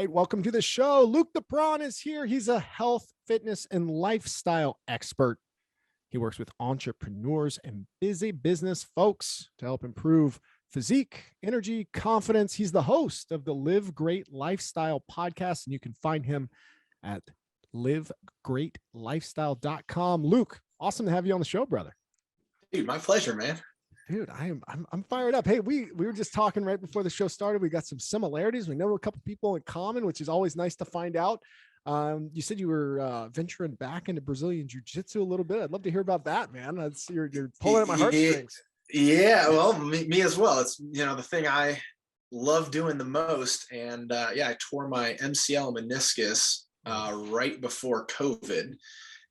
right, welcome to the show. Luke Depron is here. He's a health, fitness, and lifestyle expert. He works with entrepreneurs and busy business folks to help improve physique, energy, confidence. He's the host of the Live Great Lifestyle podcast, and you can find him at livegreatlifestyle.com. Luke, awesome to have you on the show, brother. Dude, my pleasure, man. Dude, I'm fired up. Hey, we were just talking right before the show started. We got some similarities. We know a couple people in common, which is always nice to find out. You said you were venturing back into Brazilian jiu-jitsu a little bit. I'd love to hear about that, man. That's you're pulling at my heartstrings. Yeah, well, me as well. It's the thing I love doing the most. And I tore my MCL meniscus right before COVID.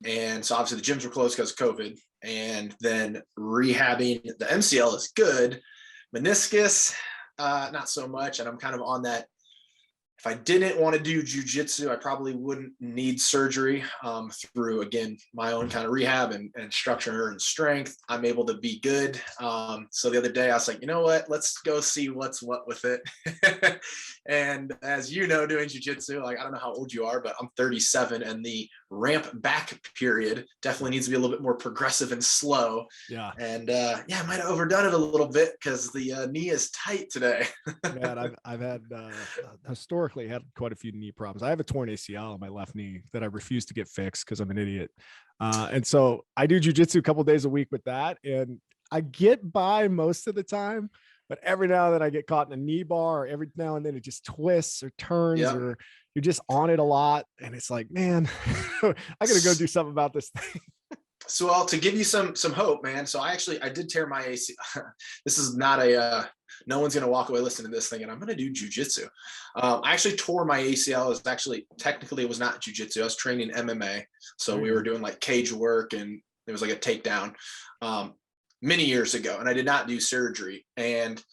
And so obviously the gyms were closed because of COVID. And then rehabbing the MCL is good. Meniscus, not so much. And I'm kind of on that. If I didn't want to do jujitsu, I probably wouldn't need surgery through, again, my own kind of rehab and structure and strength. I'm able to be good. So the other day I was like, you know what, let's go see what's what with it. And as you know, doing jujitsu, like, I don't know how old you are, but I'm 37 and the ramp back period definitely needs to be a little bit more progressive and slow. Yeah. And I might have overdone it a little bit because the knee is tight today. Man, I've had historically had quite a few knee problems. I have a torn ACL on my left knee that I refuse to get fixed because I'm an idiot. And so I do jujitsu a couple days a week with that, and I get by most of the time. But every now and then I get caught in a knee bar, or every now and then it just twists or turns, or you're just on it a lot. And it's like, man, I got to go do something about this thing. So to give you some hope, man. So I did tear my ACL. This is not no one's going to walk away listening to this thing and I'm going to do jujitsu. I actually tore my ACL. Technically it was not jujitsu. I was training MMA. So we were doing like cage work and it was like a takedown many years ago. And I did not do surgery. And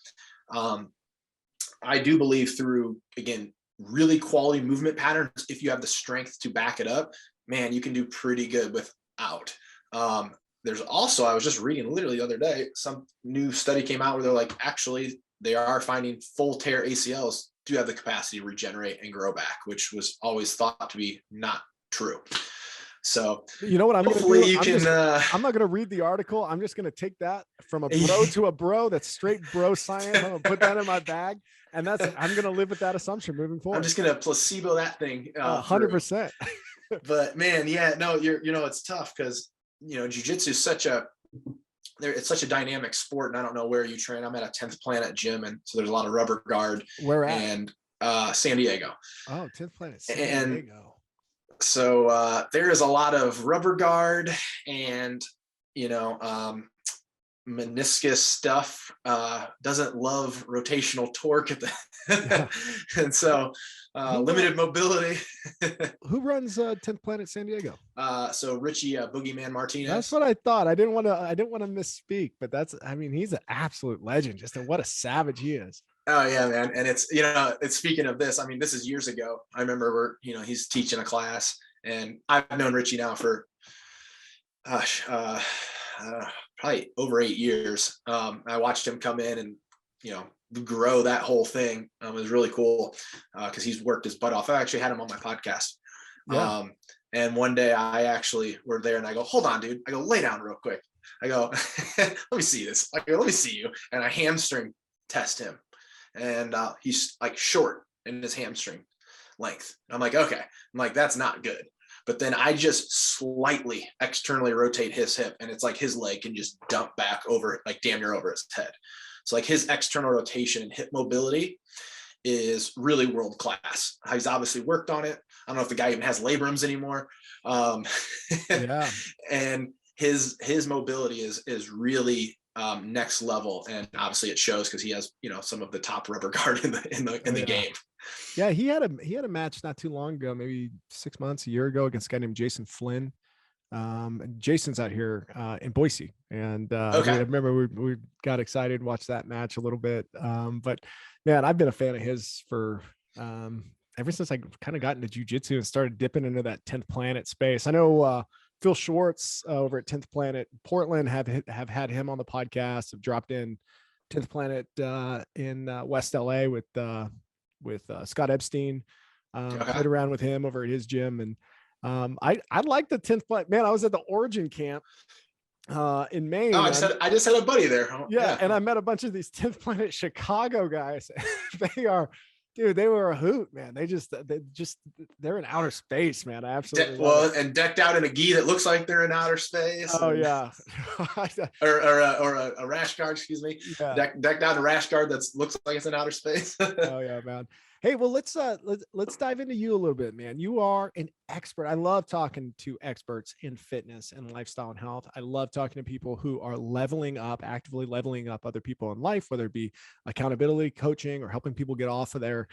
I do believe through, again, really quality movement patterns, if you have the strength to back it up, man, you can do pretty good without. There's also, I was just reading literally the other day, some new study came out where they're like, actually, they are finding full tear ACLs do have the capacity to regenerate and grow back, which was always thought to be not true. So you know what I'm going to do? I'm not going to read the article. I'm just going to take that from a bro to a bro. That's straight bro science. I'm going to put that in my bag. And I'm going to live with that assumption moving forward. I'm just going to placebo that thing. 100%. But man, it's tough because, jiu-jitsu is it's such a dynamic sport. And I don't know where you train. I'm at a 10th Planet gym. And so there's a lot of rubber guard. Where at? And San Diego. Oh, 10th Planet, San Diego. So there is a lot of rubber guard and, meniscus stuff, doesn't love rotational torque and so limited mobility. Who runs 10th Planet San Diego? So Richie Boogeyman Martinez. That's what I thought. I didn't want to misspeak, but he's an absolute legend. Just what a savage he is. Oh yeah, man. And it's speaking of this, this is years ago. I remember he's teaching a class and I've known Richie now for probably over 8 years. I watched him come in and, grow that whole thing. It was really cool because he's worked his butt off. I actually had him on my podcast. Yeah. And one day we're there and I go, hold on, dude. I go, lay down real quick. I go, let me see this. I go, let me see you. And I hamstring test him. And he's like short in his hamstring length. I'm like, okay. I'm like, that's not good. But then I just slightly externally rotate his hip and it's like his leg can just dump back over, like damn near over his head. So like his external rotation and hip mobility is really world-class. He's obviously worked on it. I don't know if the guy even has labrums anymore. Yeah. And his mobility is really next level. And obviously it shows because he has, some of the top rubber guard in the game. Yeah, he had a match not too long ago, maybe 6 months, a year ago, against a guy named Jason Flynn. Jason's out here in Boise, and I remember we got excited, watched that match a little bit. But man, I've been a fan of his for ever since I kind of got into jiu-jitsu and started dipping into that 10th Planet space. I know Phil Schwartz over at 10th Planet Portland have had him on the podcast, have dropped in 10th Planet in West LA with Scott Epstein. Played around with him over at his gym. And I like the 10th Planet. Man, I was at the Origin camp in Maine. Oh, I just had a buddy there. Yeah. And I met a bunch of these 10th Planet Chicago guys. They were a hoot, man. They're in outer space, man. I absolutely and decked out in a gi that looks like they're in outer space. Oh yeah. or a rash guard, excuse me. Yeah. Decked out in a rash guard that looks like it's in outer space. Oh yeah, man. Hey, well, let's dive into you a little bit, man. You are an expert. I love talking to experts in fitness and lifestyle and health. I love talking to people who are actively leveling up other people in life, whether it be accountability coaching or helping people get off of their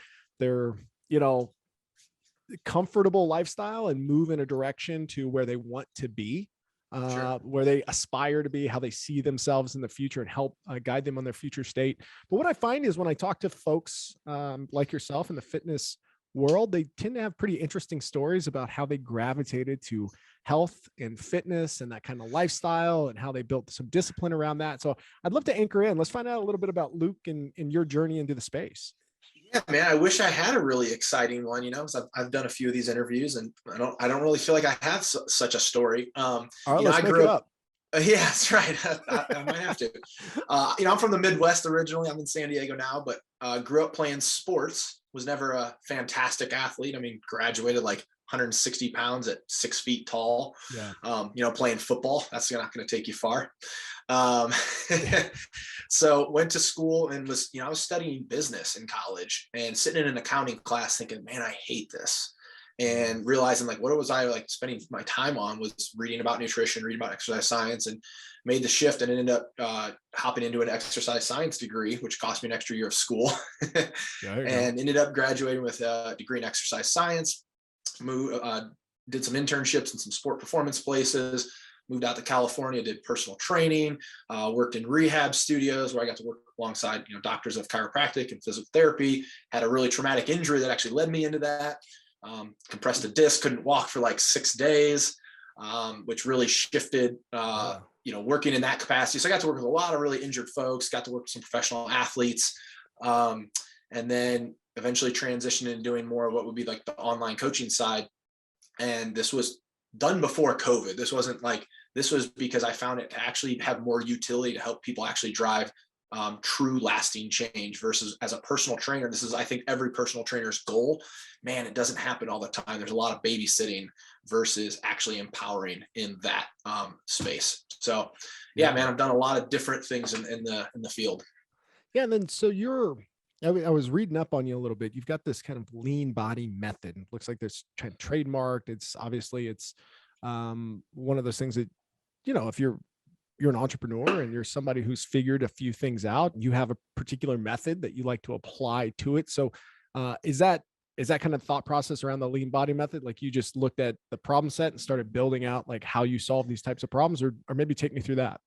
comfortable lifestyle and move in a direction to where they want to be. Sure. Where they aspire to be, how they see themselves in the future, and help guide them on their future state. But what I find is when I talk to folks like yourself in the fitness world, they tend to have pretty interesting stories about how they gravitated to health and fitness and that kind of lifestyle and how they built some discipline around that. So I'd love to anchor in. Let's find out a little bit about Luke and your journey into the space. Yeah, man, I wish I had a really exciting one, because I've done a few of these interviews and I don't really feel like I have such a story. All right, let's make it up. Yeah, that's right. I might have to. I'm from the Midwest originally. I'm in San Diego now, but grew up playing sports. Was never a fantastic athlete. I mean, graduated like 160 pounds at 6 feet tall. Yeah. Playing football, that's not going to take you far. So went to school and I was studying business in college and sitting in an accounting class thinking, man, I hate this. And realizing like, what was I like spending my time on was reading about nutrition, reading about exercise science, and made the shift and ended up hopping into an exercise science degree, which cost me an extra year of school. And ended up graduating with a degree in exercise science. Did some internships in some sport performance places, moved out to California, did personal training, worked in rehab studios where I got to work alongside, doctors of chiropractic and physical therapy. Had a really traumatic injury that actually led me into that. Compressed a disc, couldn't walk for like 6 days, which really shifted, working in that capacity. So I got to work with a lot of really injured folks, got to work with some professional athletes, and then eventually transitioned into doing more of what would be like the online coaching side. And this was done before COVID. This was because I found it to actually have more utility to help people actually drive true lasting change versus as a personal trainer. This is, I think, every personal trainer's goal. Man, it doesn't happen all the time. There's a lot of babysitting versus actually empowering in that space. So yeah, man, I've done a lot of different things in the field. Yeah. And then, so I was reading up on you a little bit. You've got this kind of lean body method. It looks like there's trademarked. It's one of those things that, if you're an entrepreneur and you're somebody who's figured a few things out, you have a particular method that you like to apply to it. So is that kind of thought process around the lean body method? Like you just looked at the problem set and started building out like how you solve these types of problems, or maybe take me through that.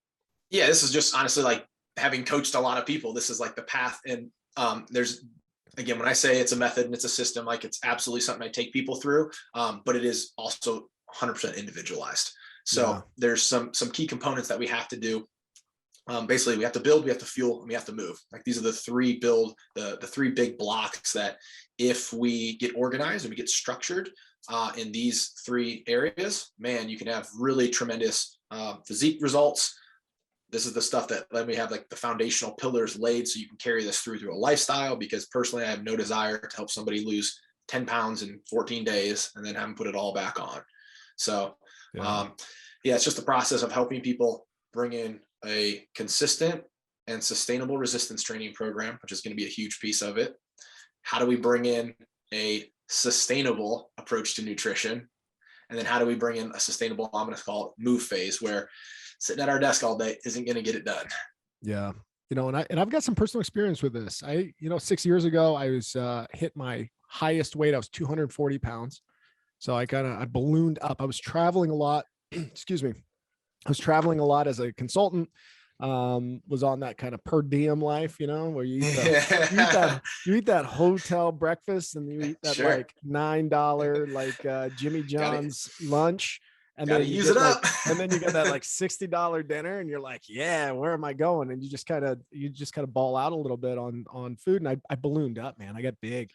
Yeah, this is just honestly like having coached a lot of people. This is like the path. And there's, again, when I say it's a method and it's a system, like it's absolutely something I take people through, but it is also 100% individualized. So there's some key components that we have to do. Basically, we have to build, we have to fuel, and we have to move. Like these are the three the three big blocks that if we get organized and we get structured in these three areas, man, you can have really tremendous physique results. This is the stuff that let me have like the foundational pillars laid so you can carry this through a lifestyle, because personally, I have no desire to help somebody lose 10 pounds in 14 days and then have them put it all back on. So it's just the process of helping people bring in a consistent and sustainable resistance training program, which is going to be a huge piece of it. How do we bring in a sustainable approach to nutrition? And then how do we bring in a sustainable, I'm going to call it move phase, where sitting at our desk all day isn't going to get it done. Yeah. And I've got some personal experience with this. 6 years ago, I was hit my highest weight. I was 240 pounds. So I ballooned up. I was traveling a lot. Excuse me. I was traveling a lot as a consultant. Was on that kind of per diem life, where you eat that hotel breakfast and you eat that like $9 like Jimmy John's lunch. And then you get and then you get that like $60 dinner and you're like, yeah, where am I going? And you just kind of ball out a little bit on food. And I ballooned up, man. I got big.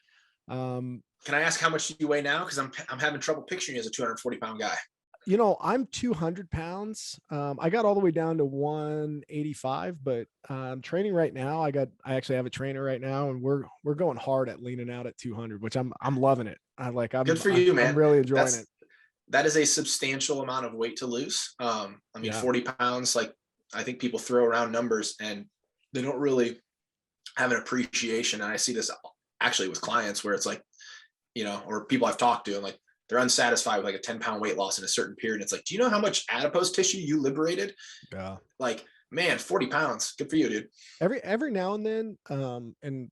Can I ask how much you weigh now? Because I'm having trouble picturing you as a 240-pound guy. I'm 200 pounds. I got all the way down to 185, but training right now. I actually have a trainer right now, and we're going hard at leaning out at 200, which I'm loving it. Good for you, man. I'm really enjoying it. That is a substantial amount of weight to lose. I mean, 40 pounds, like I think people throw around numbers and they don't really have an appreciation. And I see this actually with clients where it's like, or people I've talked to, and like they're unsatisfied with like a 10-pound weight loss in a certain period. And it's like, do you know how much adipose tissue you liberated? Yeah. Like, man, 40 pounds. Good for you, dude. Every now and then. And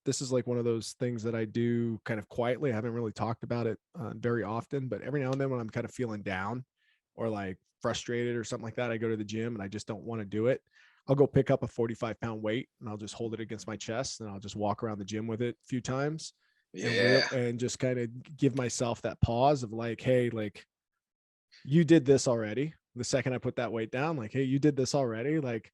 this is like one of those things that I do kind of quietly. I haven't really talked about it very often, but every now and then when I'm kind of feeling down or like frustrated or something like that, I go to the gym and I just don't want to do it. I'll go pick up a 45-pound weight and I'll just hold it against my chest and I'll just walk around the gym with it a few times. And just kind of give myself that pause of like, hey, like you did this already. The second I put that weight down, like, hey, you did this already. Like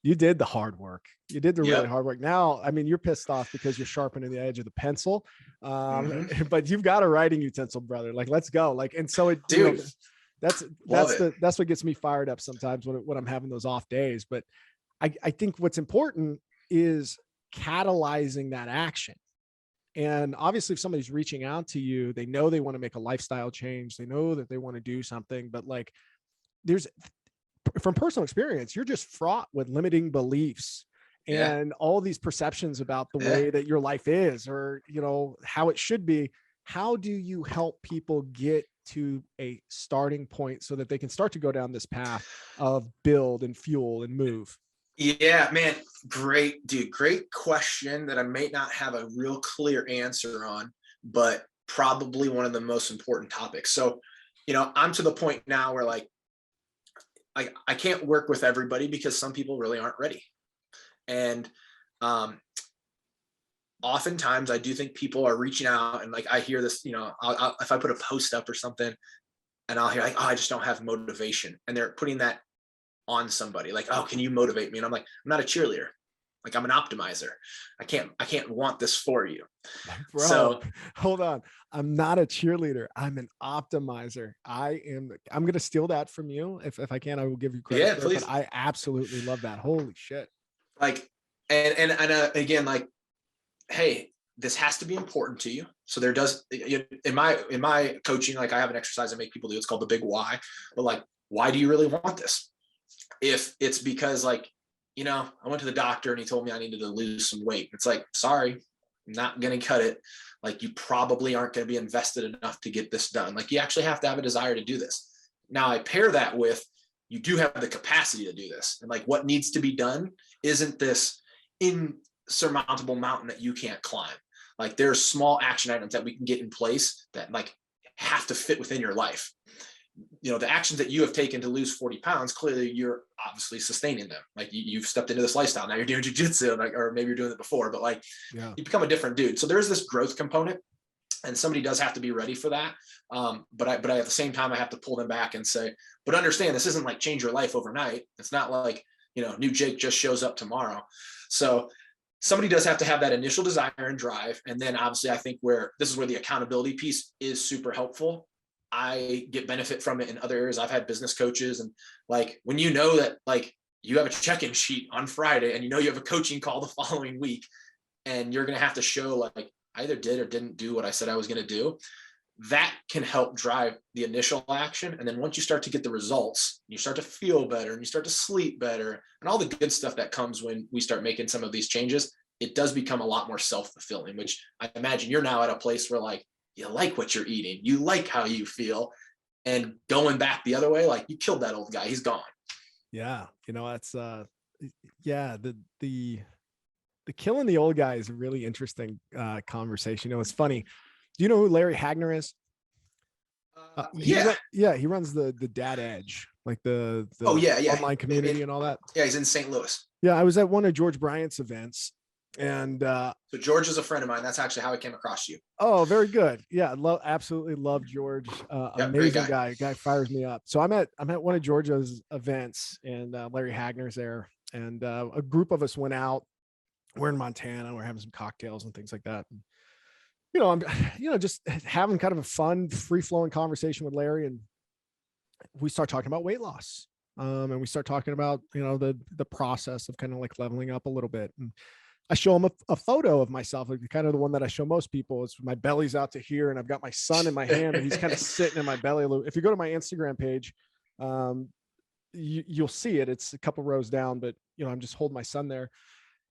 you did the hard work. You did the really hard work. Now, I mean, you're pissed off because you're sharpening the edge of the pencil. But you've got a writing utensil, brother. Like, let's go. Like, and so dude, that's what gets me fired up sometimes when I'm having those off days. But I think what's important is catalyzing that action. And obviously if somebody's reaching out to you, they know they want to make a lifestyle change. They know that they want to do something, but like from personal experience, you're just fraught with limiting beliefs and all these perceptions about the way that your life is, or, how it should be. How do you help people get to a starting point so that they can start to go down this path of build and fuel and move? Yeah, man. Great, dude. Great question that I may not have a real clear answer on, but probably one of the most important topics. So, I'm to the point now where like, I can't work with everybody because some people really aren't ready. And oftentimes I do think people are reaching out and like, I hear this, if I put a post up or something and I'll hear like, oh, I just don't have motivation. And they're putting that on somebody like, oh, can you motivate me? And I'm like, I'm not a cheerleader. Like I'm an optimizer. I can't want this for you. Bro, so hold on. I'm not a cheerleader. I'm an optimizer. I'm going to steal that from you. If I can, I will give you credit. Yeah, please. But I absolutely love that. Holy shit. Like, and again, like, hey, this has to be important to you. So there does, in my coaching, like I have an exercise I make people do. It's called the big why. But like, why do you really want this? If it's because like, I went to the doctor and he told me I needed to lose some weight. It's like, sorry, I'm not going to cut it. Like you probably aren't going to be invested enough to get this done. Like you actually have to have a desire to do this. Now I pair that with, you do have the capacity to do this. And like what needs to be done isn't this insurmountable mountain that you can't climb. Like there's small action items that we can get in place that like have to fit within your life. The actions that you have taken to lose 40 pounds, clearly you're obviously sustaining them. Like you've stepped into this lifestyle. Now you're doing jujitsu, like, or maybe you're doing it before, but like you become a different dude. So there's this growth component and somebody does have to be ready for that. But I at the same time, I have to pull them back and say, but understand this isn't like change your life overnight. It's not like, new Jake just shows up tomorrow. So somebody does have to have that initial desire and drive. And then obviously I think this is where the accountability piece is super helpful. I get benefit from it in other areas. I've had business coaches and like, when that like you have a check-in sheet on Friday and you have a coaching call the following week and you're going to have to show like I either did or didn't do what I said I was going to do, that can help drive the initial action. And then once you start to get the results, you start to feel better and you start to sleep better and all the good stuff that comes when we start making some of these changes, it does become a lot more self-fulfilling, which I imagine you're now at a place where like, you like what you're eating, you like how you feel, and going back the other way, like you killed that old guy, he's gone. Yeah. That's the killing the old guy is a really interesting conversation. It's funny. Do you know who Larry Hagner is? He runs the Dad Edge, like the online community and all that. Yeah, he's in St. Louis. Yeah, I was at one of George Bryant's events. And so George is a friend of mine. That's actually how I came across you. Oh, very good. Yeah, absolutely love George. Amazing guy. Guy fires me up. So I'm at one of George's events, and Larry Hagner's there, and a group of us went out. We're in Montana. We're having some cocktails and things like that. And I'm, just having kind of a fun, free flowing conversation with Larry, and we start talking about weight loss. And we start talking about, the process of kind of like leveling up a little bit. And I show him a photo of myself, like kind of the one that I show most people. Is my belly's out to here, and I've got my son in my hand, and he's kind of sitting in my belly. If you go to my Instagram page, you'll see it. It's a couple rows down, but I'm just holding my son there,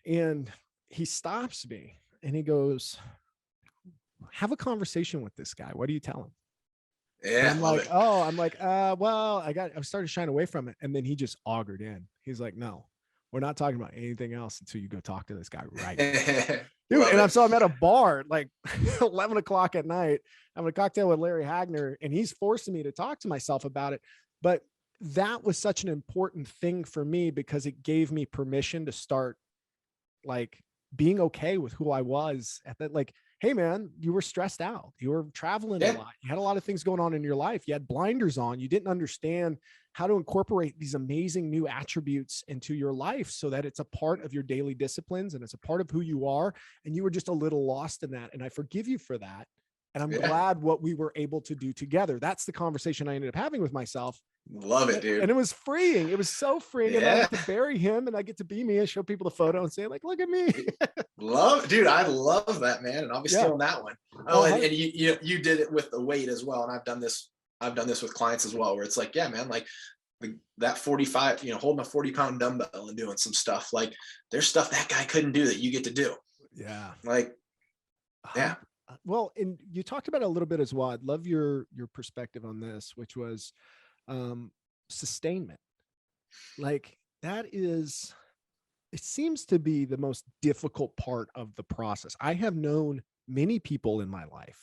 and he stops me and he goes, "Have a conversation with this guy. What do you tell him?" Yeah. And I'm like, well, I started shying away from it. And then he just augured in. He's like, "No, we're not talking about anything else until you go talk to this guy right now." Dude, and I'm at a bar like 11 o'clock at night. I'm having a cocktail with Larry Hagner, and he's forcing me to talk to myself about it. But that was such an important thing for me, because it gave me permission to start like being okay with who I was at that. Like, hey man, you were stressed out. You were traveling a lot. You had a lot of things going on in your life. You had blinders on. You didn't understand how to incorporate these amazing new attributes into your life so that it's a part of your daily disciplines and it's a part of who you are. And you were just a little lost in that. And I forgive you for that. And I'm glad what we were able to do together. That's the conversation I ended up having with myself. Love it, dude. And it was freeing. It was so freeing. And I get to bury him, and I get to be me and show people the photo and say, like, look at me. Dude, I love that, man. And I'll be stealing that one. Oh, and you did it with the weight as well. And I've done this with clients as well, where it's like, yeah, man, like that 45, holding a 40-pound dumbbell and doing some stuff. Like, there's stuff that guy couldn't do that you get to do. Yeah. Like, yeah. Well, and you talked about it a little bit as well. I'd love your perspective on this, which was sustainment. Like, it seems to be the most difficult part of the process. I have known many people in my life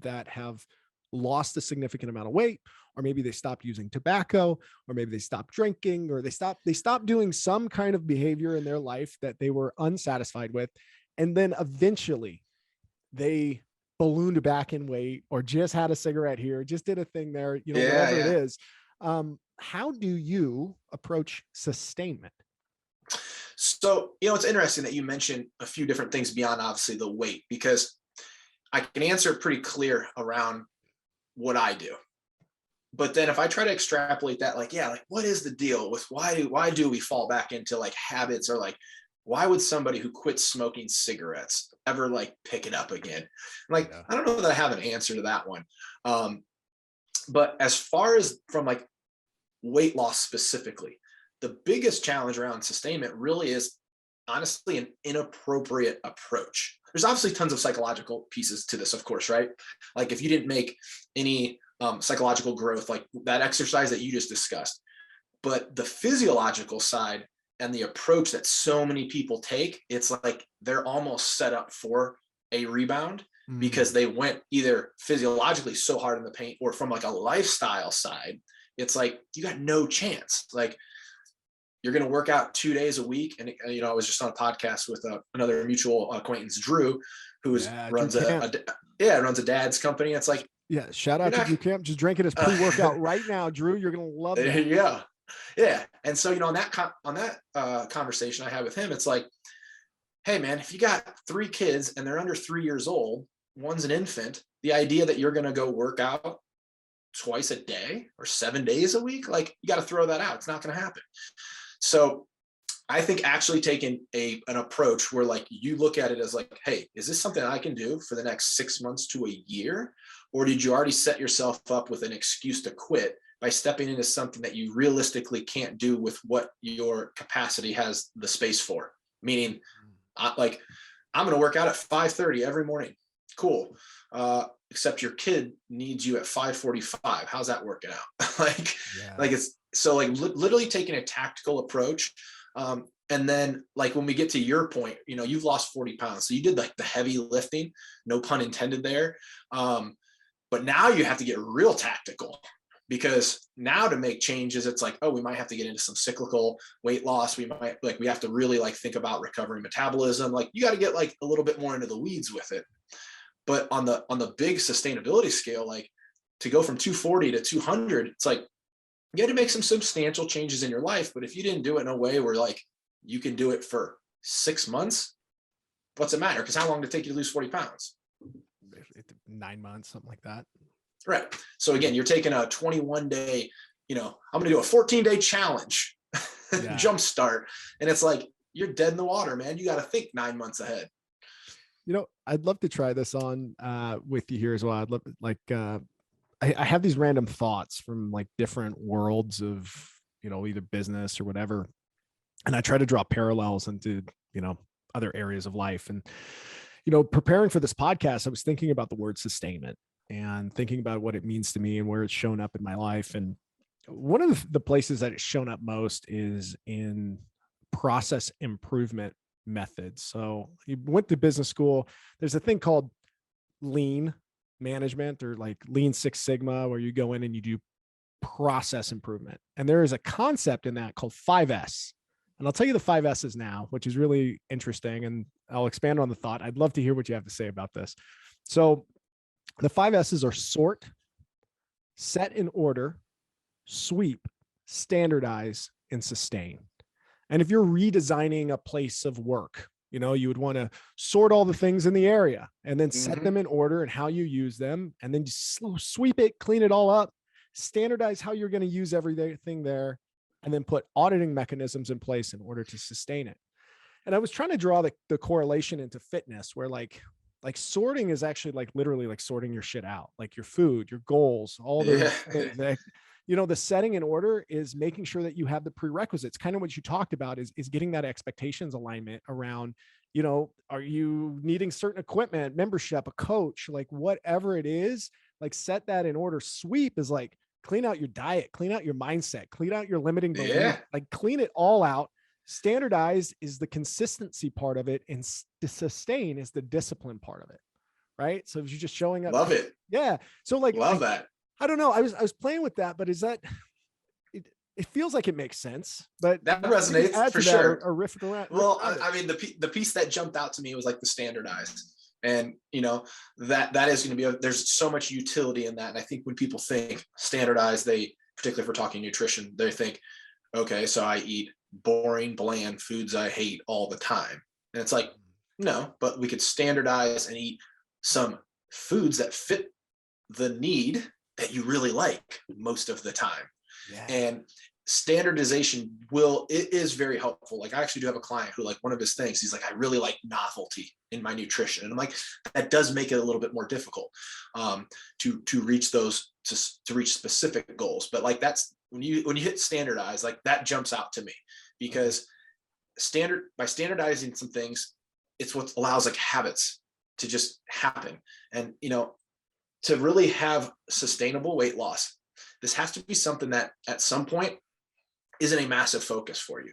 that have lost a significant amount of weight, or maybe they stopped using tobacco, or maybe they stopped drinking, or they stopped doing some kind of behavior in their life that they were unsatisfied with. And then eventually they ballooned back in weight, or just had a cigarette here, just did a thing there, whatever it is. How do you approach sustainment? So, it's interesting that you mentioned a few different things beyond obviously the weight, because I can answer pretty clear around what I do. But then if I try to extrapolate that, like what is the deal with why do we fall back into like habits, or like, why would somebody who quit smoking cigarettes ever like pick it up again? Like, I don't know that I have an answer to that one. But as far as from like weight loss specifically, the biggest challenge around sustainment really is honestly an inappropriate approach. There's obviously tons of psychological pieces to this, of course, right? Like, if you didn't make any psychological growth, like that exercise that you just discussed, but the physiological side and the approach that so many people take, it's like they're almost set up for a rebound, because they went either physiologically so hard in the paint, or from like a lifestyle side, it's like you got no chance. Like, you're going to work out 2 days a week. And, I was just on a podcast with another mutual acquaintance, Drew, who runs a dad's company. It's like, shout out to Drew Camp. Just drinking his pre-workout right now, Drew. You're going to love that. Yeah. And so, on that conversation I had with him, it's like, hey man, if you got 3 kids and they're under 3 years old, one's an infant, the idea that you're going to go work out twice a day or 7 days a week, like, you got to throw that out. It's not going to happen. So I think actually taking an approach where like you look at it as like, hey, is this something I can do for the next 6 months to a year? Or did you already set yourself up with an excuse to quit by stepping into something that you realistically can't do with what your capacity has the space for? Meaning, like, I'm going to work out at 5:30 every morning. Cool. Except your kid needs you at 5:45. How's that working out? Like it's so like literally taking a tactical approach. And then like when we get to your point, you've lost 40 pounds. So you did like the heavy lifting, no pun intended there. But now you have to get real tactical, because now to make changes, it's like, oh, we might have to get into some cyclical weight loss. We have to really like think about recovery metabolism. Like, you got to get like a little bit more into the weeds with it. But on the big sustainability scale, like to go from 240 to 200, it's like you had to make some substantial changes in your life. But if you didn't do it in a way where like you can do it for 6 months, what's it matter? Because how long did it take you to lose 40 pounds? 9 months, something like that. Right. So again, you're taking a 21-day, I'm going to do a 14-day challenge, jump start. And it's like, you're dead in the water, man. You got to think 9 months ahead. I'd love to try this on with you here as well. I'd love I have these random thoughts from like different worlds of, either business or whatever. And I try to draw parallels into, other areas of life. And, preparing for this podcast, I was thinking about the word sustainment and thinking about what it means to me and where it's shown up in my life. And one of the places that it's shown up most is in process improvement methods. So you went to business school. There's a thing called lean management, or like Lean Six Sigma, where you go in and you do process improvement. And there is a concept in that called 5S. And I'll tell you the 5 S's now, which is really interesting. And I'll expand on the thought. I'd love to hear what you have to say about this. So the 5 S's are sort, set in order, sweep, standardize, and sustain. And if you're redesigning a place of work, you would want to sort all the things in the area and then set them in order and how you use them, and then just sweep it, clean it all up, standardize how you're going to use everything there, and then put auditing mechanisms in place in order to sustain it. And I was trying to draw the correlation into fitness, where like sorting is actually like literally like sorting your shit out, like your food, your goals, all those things that, the setting in order is making sure that you have the prerequisites. Kind of what you talked about is getting that expectations alignment around, are you needing certain equipment, membership, a coach, like whatever it is, like set that in order. Sweep is like clean out your diet, clean out your mindset, clean out your limiting belief, like clean it all out. Standardize is the consistency part of it, and sustain is the discipline part of it. Right. So if you're just showing up. Love it. Yeah. So like, love that. I don't know. I was playing with that, but is that it feels like it makes sense, but that resonates for sure. Or riff around. Well, I mean, the piece that jumped out to me was like the standardized, and that is going to be there's so much utility in that. And I think when people think standardized, particularly if we're talking nutrition, they think, okay, so I eat boring, bland foods I hate all the time. And it's like, no, but we could standardize and eat some foods that fit the need that you really like most of the time. Yeah. And standardization is very helpful. Like I actually do have a client who, like, one of his things, he's like, I really like novelty in my nutrition. And I'm like, that does make it a little bit more difficult to reach those, to reach specific goals. But like, that's when you hit standardize, like that jumps out to me, because by standardizing some things, it's what allows like habits to just happen. And, to really have sustainable weight loss, this has to be something that at some point isn't a massive focus for you.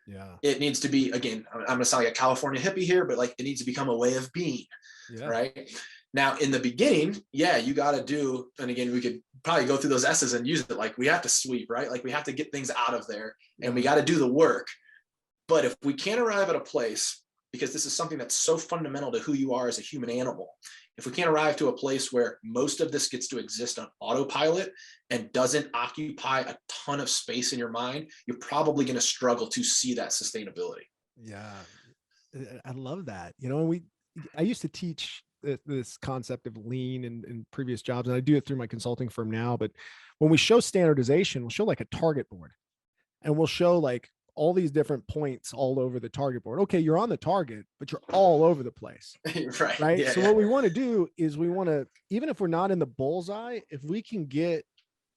Yeah. It needs to be, again, I'm going to sound like a California hippie here, but like it needs to become a way of being. Yeah. Right. Now, in the beginning, you got to do, and again, we could probably go through those S's and use it. Like we have to sweep, right? Like we have to get things out of there, and we got to do the work. But if we can't arrive at a place, because this is something that's so fundamental to who you are as a human animal, if we can't arrive to a place where most of this gets to exist on autopilot and doesn't occupy a ton of space in your mind, you're probably going to struggle to see that sustainability. Yeah. I love that. And I used to teach this concept of lean in previous jobs, and I do it through my consulting firm now. But when we show standardization, we'll show like a target board, and we'll show like all these different points all over the target board. Okay, you're on the target, but you're all over the place. Right. Yeah, so what we want to do is even if we're not in the bullseye, if we can get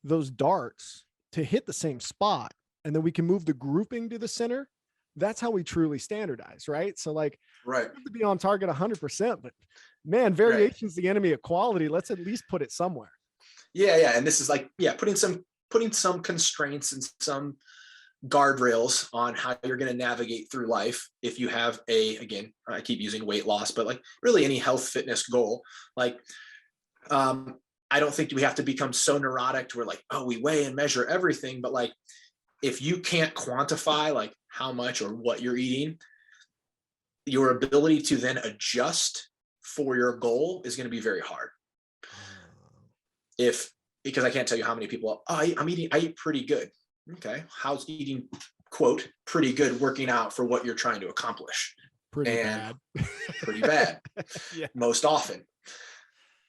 those darts to hit the same spot, and then we can move the grouping to the center, that's how we truly standardize. Right. So like, right, have to be on target 100%, but man, variation's the enemy of quality. Let's at least put it somewhere. Yeah. And this is like, putting some constraints and some guardrails on how you're going to navigate through life. If you have again, I keep using weight loss, but like really any health fitness goal, like, I don't think we have to become so neurotic to where like, oh, we weigh and measure everything. But like, if you can't quantify like how much or what you're eating, your ability to then for your goal is going to be very hard. Because I can't tell you how many people, I eat pretty good. Okay. How's eating, quote, pretty good working out for what you're trying to accomplish? Pretty bad. Yeah. Most often.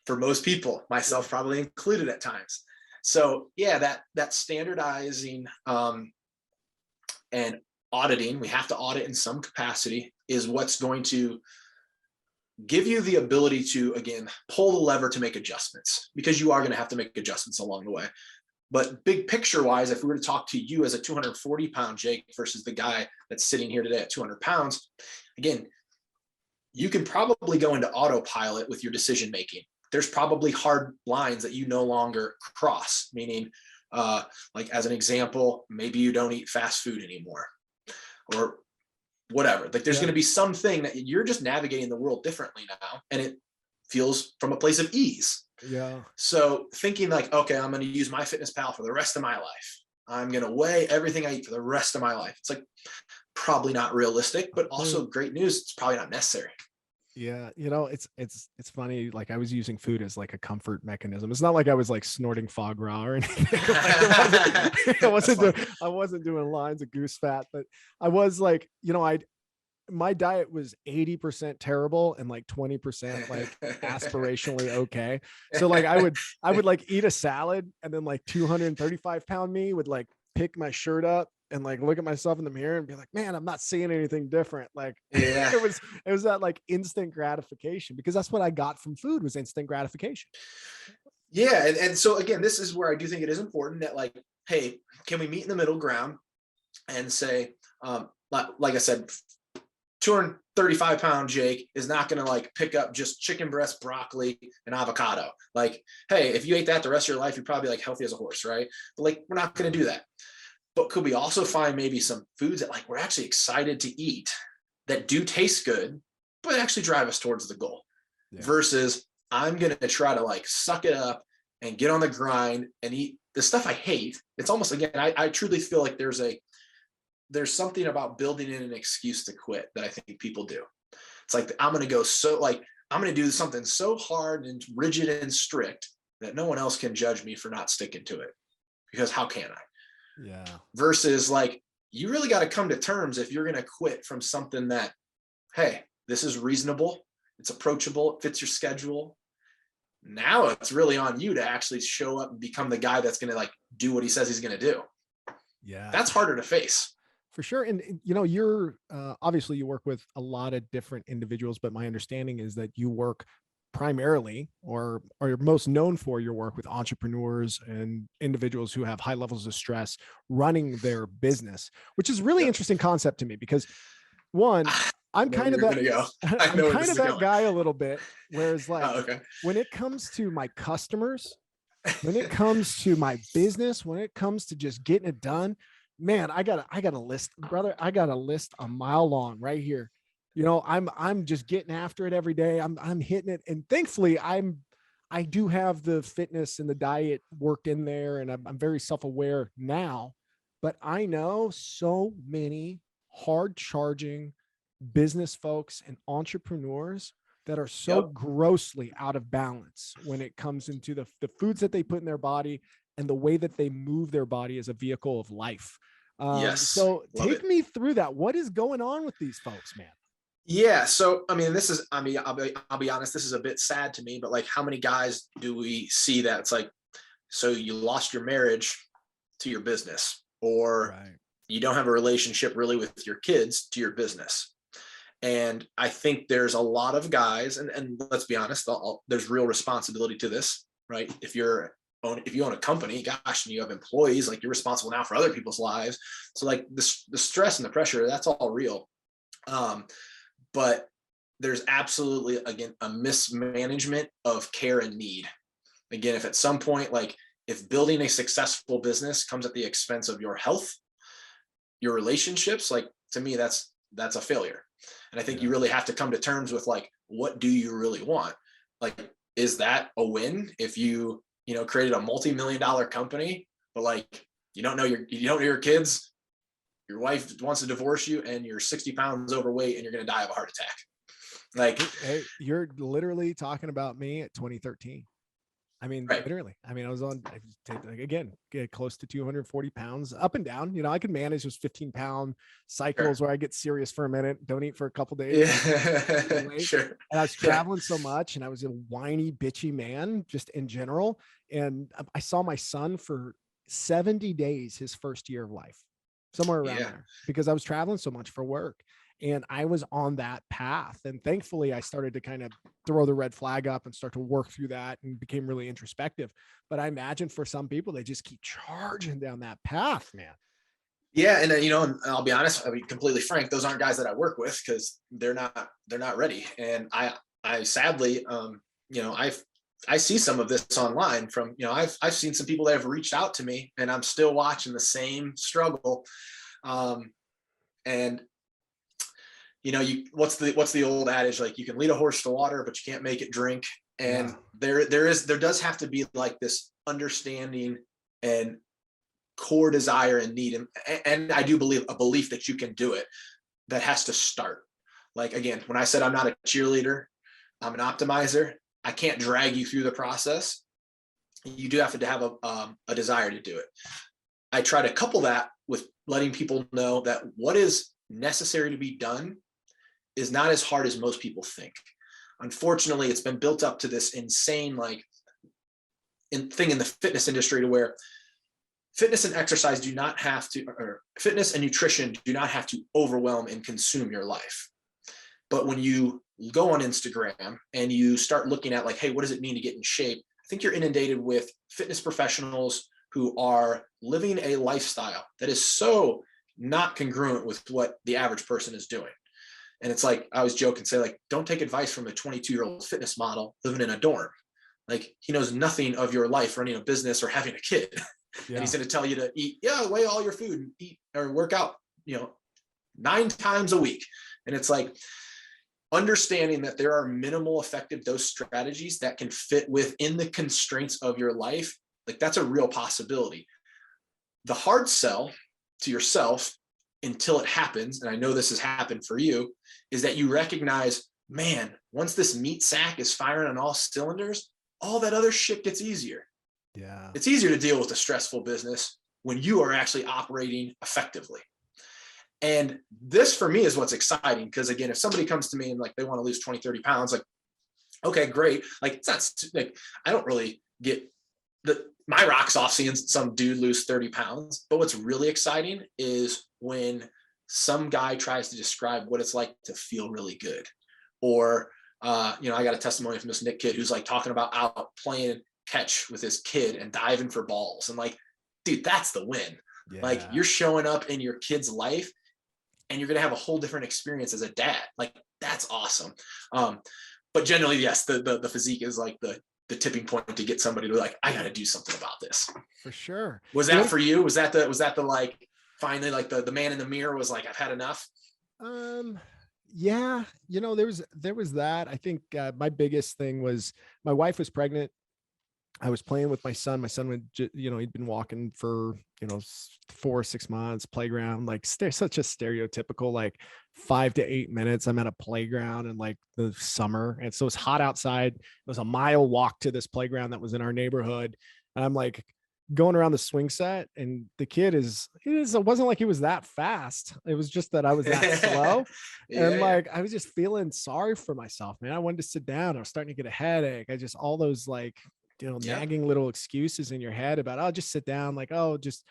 for most people, myself probably included at times. So yeah, that standardizing and auditing, we have to audit in some capacity, is what's going to give you the ability to, again, pull the lever to make adjustments, because you are going to have to make adjustments along the way. But big picture wise, if we were to talk to you as a 240-pound Jake versus the guy that's sitting here today at 200 pounds, again, you can probably go into autopilot with your decision making. There's probably hard lines that you no longer cross, meaning like as an example, maybe you don't eat fast food anymore or whatever. Like there's going to be something that you're just navigating the world differently now, and it feels from a place of ease. Yeah. So thinking like, okay, I'm going to use MyFitnessPal for the rest of my life. I'm going to weigh everything I eat for the rest of my life. It's like probably not realistic, but also great news. It's probably not necessary. Yeah. You know, it's funny. Like I was using food as like a comfort mechanism. It's not like I was like snorting foie gras or anything. Like, I wasn't doing lines of goose fat, but I was like, you know, my diet was 80% terrible and like 20% like aspirationally okay. So like I would like eat a salad, and then like 235-pound me would like pick my shirt up and like look at myself in the mirror and be like, man, I'm not seeing anything different. Like it was that like instant gratification, because that's what I got from food, was instant gratification. Yeah. And so again, this is where I do think it is important that like, hey, can we meet in the middle ground and say, like I said, 235-pound Jake is not going to like pick up just chicken breast, broccoli, and avocado. Like, hey, if you ate that the rest of your life, you're probably like healthy as a horse, right? But like, we're not going to do that. But could we also find maybe some foods that like we're actually excited to eat that do taste good, but actually drive us towards the goal? Versus I'm going to try to like suck it up and get on the grind and eat the stuff I hate. It's almost, again, I truly feel like there's something about building in an excuse to quit that I think people do. It's like, I'm going to go I'm going to do something so hard and rigid and strict that no one else can judge me for not sticking to it, because how can I? Yeah. Versus like, you really got to come to terms if you're going to quit from something that, hey, this is reasonable, it's approachable, it fits your schedule. Now it's really on you to actually show up and become the guy that's going to like do what he says he's going to do. Yeah. That's harder to face. For sure. And, you know, you're obviously you work with a lot of different individuals, but my understanding is that you work primarily, or you're most known for your work with entrepreneurs and individuals who have high levels of stress running their business, which is really interesting concept to me, because one, I'm kind of that guy a little bit, whereas like when it comes to my customers, when it comes to my business, when it comes to just getting it done, man, I got a list, brother. I got a list a mile long right here. You know, I'm just getting after it every day. I'm hitting it. And thankfully I do have the fitness and the diet worked in there, and I'm very self-aware now, but I know so many hard charging business folks and entrepreneurs that are so grossly out of balance when it comes into the foods that they put in their body and the way that they move their body as a vehicle of life. So take me through that. What is going on with these folks, man? Yeah. So, I mean, I'll be honest, this is a bit sad to me, but like, how many guys do we see that it's like, so you lost your marriage to your business, or you don't have a relationship really with your kids to your business. And I think there's a lot of guys, and let's be honest, there's real responsibility to this, right? If you own a company, gosh, and you have employees, like you're responsible now for other people's lives. So like the stress and the pressure, that's all real. But there's absolutely, again, a mismanagement of care and need. Again, if at some point, like if building a successful business comes at the expense of your health, your relationships, like to me, that's a failure. And I think you really have to come to terms with like, what do you really want? Like, is that a win if you created a multi-million-dollar company, but like, you don't know your kids, your wife wants to divorce you, and you're 60 pounds overweight and you're going to die of a heart attack. Like, hey, you're literally talking about me at 2013. I mean, Right. literally. I mean, I take, like, again, get close to 240 pounds up and down. I could manage those 15-pound cycles Sure. where I get serious for a minute, don't eat for a couple days, and Yeah. weight. Sure. And I was Yeah. traveling so much, and I was a whiny, bitchy man just in general. And I saw my son for 70 days, his first year of life, somewhere around Yeah. there, because I was traveling so much for work. And I was on that path. And thankfully, I started to kind of throw the red flag up and start to work through that and became really introspective. But I imagine for some people, they just keep charging down that path, man. Yeah. And then, and I'll be honest, I'll be completely frank. Those aren't guys that I work with because they're not ready. And I sadly, I see some of this online from, I've seen some people that have reached out to me, and I'm still watching the same struggle. And what's the old adage, like, you can lead a horse to water, but you can't make it drink. And there does have to be like this understanding and core desire and need. And I do believe a belief that you can do it, that has to start. Like, again, when I said I'm not a cheerleader, I'm an optimizer. I can't drag you through the process. You do have to have a desire to do it. I try to couple that with letting people know that what is necessary to be done is not as hard as most people think. Unfortunately, it's been built up to this insane thing in the fitness industry, to where fitness and exercise do not have to, or fitness and nutrition do not have to overwhelm and consume your life. But when you go on Instagram and you start looking at, like, hey, what does it mean to get in shape? I think you're inundated with fitness professionals who are living a lifestyle that is so not congruent with what the average person is doing. And it's like, I always joke and say, like, don't take advice from a 22-year-old fitness model living in a dorm. Like, he knows nothing of your life, running a business or having a kid. Yeah. And he's going to tell you to eat, weigh all your food and eat or work out, 9 times a week. And it's like, understanding that there are minimal effective dose strategies that can fit within the constraints of your life. Like, that's a real possibility. The hard sell to yourself, until it happens, and I know this has happened for you, is that you recognize, man, once this meat sack is firing on all cylinders, all that other shit gets easier. Yeah. It's easier to deal with a stressful business when you are actually operating effectively. And this, for me, is what's exciting. Because, again, if somebody comes to me and, like, they want to lose 20, 30 pounds, like, okay, great. Like, it's not, like, I don't really get my rocks off seeing some dude lose 30 pounds. But what's really exciting is when some guy tries to describe what it's like to feel really good. Or, I got a testimony from this Nick kid who's, like, talking about out playing catch with his kid and diving for balls. And, like, dude, that's the win. Yeah. Like, you're showing up in your kid's life, and you're going to have a whole different experience as a dad. Like, that's awesome. But generally, yes, the physique is like the tipping point to get somebody to, like, I got to do something about this. For sure. Was that for you? Was that the like, finally, like, the man in the mirror was like, I've had enough? Yeah, there was that. I think my biggest thing was, my wife was pregnant. I was playing with my son. My son would, he'd been walking for, 4 or 6 months, playground, like, such a stereotypical, like, 5 to 8 minutes. I'm at a playground in, like, the summer. And so it's hot outside. It was a mile walk to this playground that was in our neighborhood. And I'm, like, going around the swing set, and the kid it wasn't like he was that fast. It was just that I was that slow. And like, I was just feeling sorry for myself, man. I wanted to sit down. I was starting to get a headache. I just, all those, like, nagging little excuses in your head about, oh, just sit down. Like, oh, just,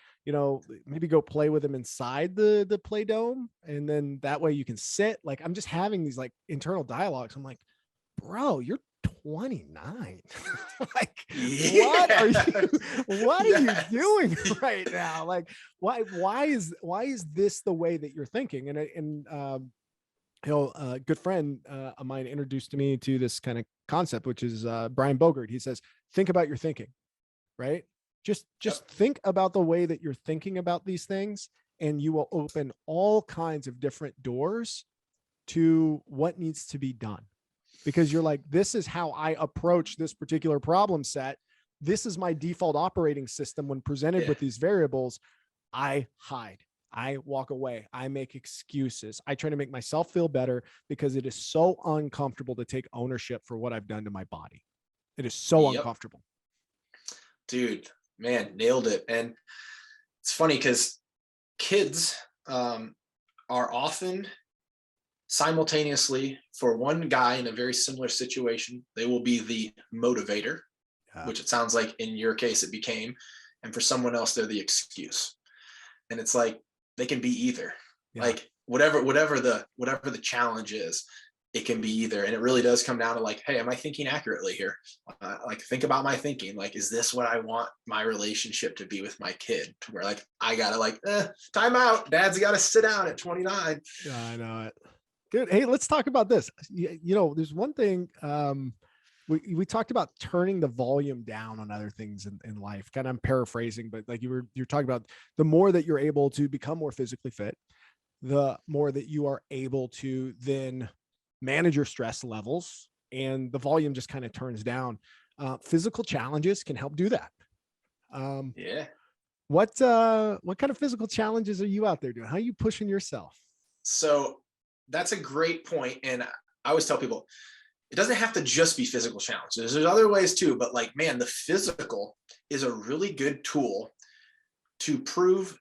maybe go play with him inside the play dome. And then that way you can sit. Like, I'm just having these, like, internal dialogues. I'm like, bro, you're 29. Like, what are you doing right now? Like, why is this the way that you're thinking? And a good friend of mine introduced me to this kind of concept, which is Brian Bogert. He says, think about your thinking, right? Just think about the way that you're thinking about these things, and you will open all kinds of different doors to what needs to be done. Because you're like, this is how I approach this particular problem set. This is my default operating system when presented with these variables. I hide. I walk away. I make excuses. I try to make myself feel better because it is so uncomfortable to take ownership for what I've done to my body. It is so uncomfortable. Dude, man, nailed it. And it's funny because kids are often simultaneously, for one guy in a very similar situation, they will be the motivator, which it sounds like in your case it became. And for someone else, they're the excuse. And it's like, they can be either. Like whatever the challenge is, it can be either. And it really does come down to like, hey, am I thinking accurately here? Like, think about my thinking. Like, is this what I want my relationship to be with my kid? To where like, I gotta like, time out. Dad's got to sit down at 29. Yeah, I know it. Good. Hey, let's talk about this. You know, there's one thing, we talked about turning the volume down on other things in life. Kind of, I'm paraphrasing, but like you're talking about, the more that you're able to become more physically fit, the more that you are able to then manage your stress levels, and the volume just kind of turns down. Physical challenges can help do that. What kind of physical challenges are you out there doing? How are you pushing yourself? So that's a great point. And I always tell people, it doesn't have to just be physical challenges. There's other ways too, but like, man, the physical is a really good tool to prove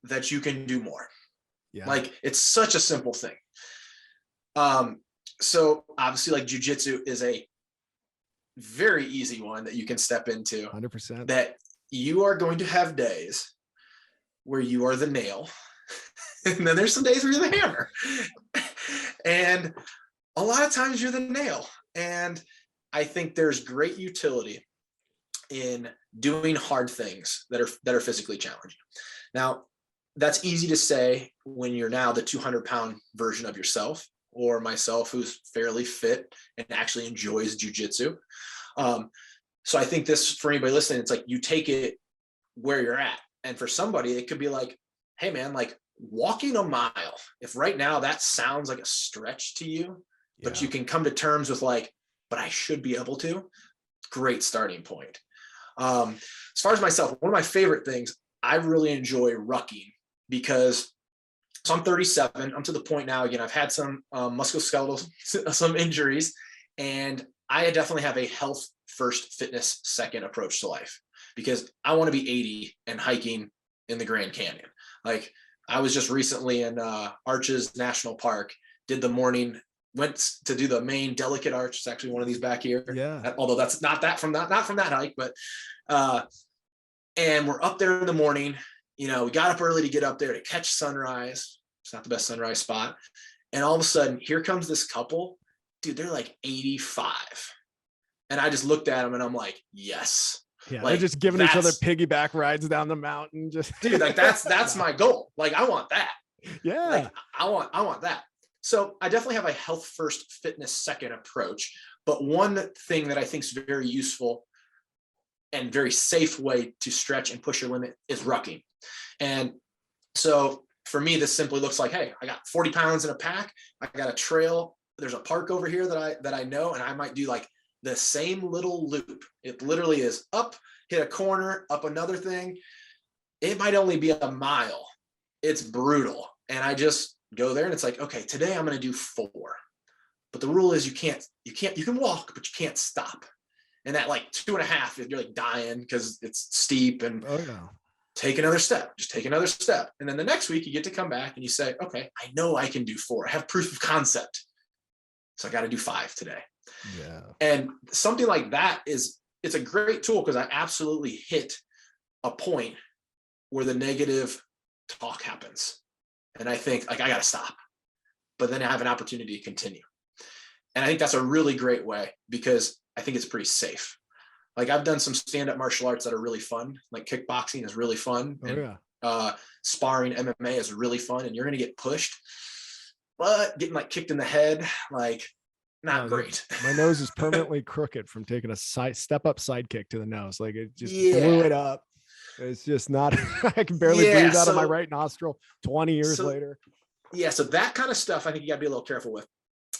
that you can do more. Like, it's such a simple thing. So obviously, like, jujitsu is a very easy one that you can step into. 100%. That you are going to have days where you are the nail, and then there's some days where you're the hammer. And a lot of times you're the nail. And I think there's great utility in doing hard things that are physically challenging. Now, that's easy to say when you're now the 200-pound version of yourself, or myself, who's fairly fit and actually enjoys jujitsu. So I think this, for anybody listening, it's like, you take it where you're at. And for somebody, it could be like, hey man, like walking a mile, if right now that sounds like a stretch to you, but you can come to terms with like, but I should be able to, great starting point. As far as myself, one of my favorite things, I really enjoy rucking, because so I'm 37. I'm to the point now, again, I've had some musculoskeletal, some injuries, and I definitely have a health first, fitness second approach to life, because I want to be 80 and hiking in the Grand Canyon. Like, I was just recently in Arches National Park, did the morning, went to do the main delicate arch. It's actually one of these back here. Although that's not from that hike, but and we're up there in the morning. You know, we got up early to get up there to catch sunrise. It's not the best sunrise spot. And all of a sudden, here comes this couple. Dude, they're like 85. And I just looked at them and I'm like, yes. Yeah, like, they're just giving each other piggyback rides down the mountain. Just dude, like that's my goal. Like, I want that. Yeah. Like, I want that. So I definitely have a health first, fitness second approach. But one thing that I think is very useful and very safe way to stretch and push your limit is rucking. And so for me, this simply looks like, hey, I got 40 pounds in a pack. I got a trail. There's a park over here that I know, and I might do like the same little loop. It literally is up, hit a corner, up another thing. It might only be a mile. It's brutal. And I just go there and it's like, okay, today I'm going to do 4. But the rule is you can walk, but you can't stop. And at like 2.5, you're like dying because it's steep, and take another step, just take another step. And then the next week you get to come back and you say, okay, I know I can do 4. I have proof of concept. So I got to do 5 today. Yeah. And something like that it's a great tool, because I absolutely hit a point where the negative talk happens. And I think like, I got to stop, but then I have an opportunity to continue. And I think that's a really great way, because I think it's pretty safe. Like, I've done some stand-up martial arts that are really fun. Like, kickboxing is really fun. Sparring MMA is really fun, and you're going to get pushed, but getting like kicked in the head, like, not great. My nose is permanently crooked from taking a step-up side kick to the nose. Like, it just blew it up. It's just not, I can barely breathe out of my right nostril 20 years later. Yeah. So that kind of stuff, I think you gotta be a little careful with.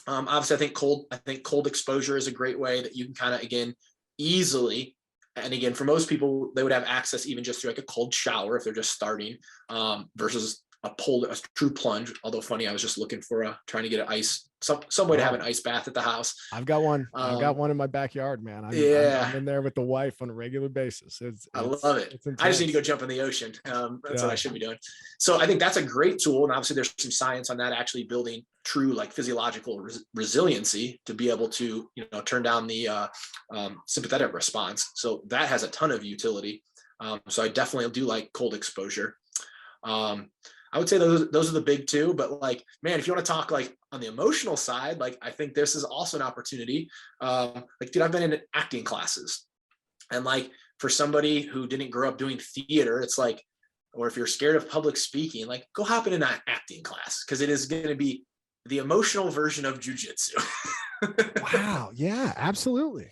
Obviously I think cold exposure is a great way that you can kind of, again, easily, and again, for most people, they would have access even just through like a cold shower if they're just starting, versus a true plunge. Although funny, I was just looking for trying to get an ice, some way to have an ice bath at the house. I've got one. I've got one in my backyard, man. I'm in there with the wife on a regular basis. I love it. I just need to go jump in the ocean. That's what I should be doing. So I think that's a great tool. And obviously there's some science on that, actually building true like physiological resiliency to be able to, turn down the sympathetic response. So that has a ton of utility. So I definitely do like cold exposure. I would say those are the big two, but like, man, if you want to talk like on the emotional side, like I think this is also an opportunity. Like, dude, I've been in acting classes, and like for somebody who didn't grow up doing theater, it's like, or if you're scared of public speaking, like go hop in an acting class, because it is going to be the emotional version of jujitsu. Wow. Yeah, absolutely.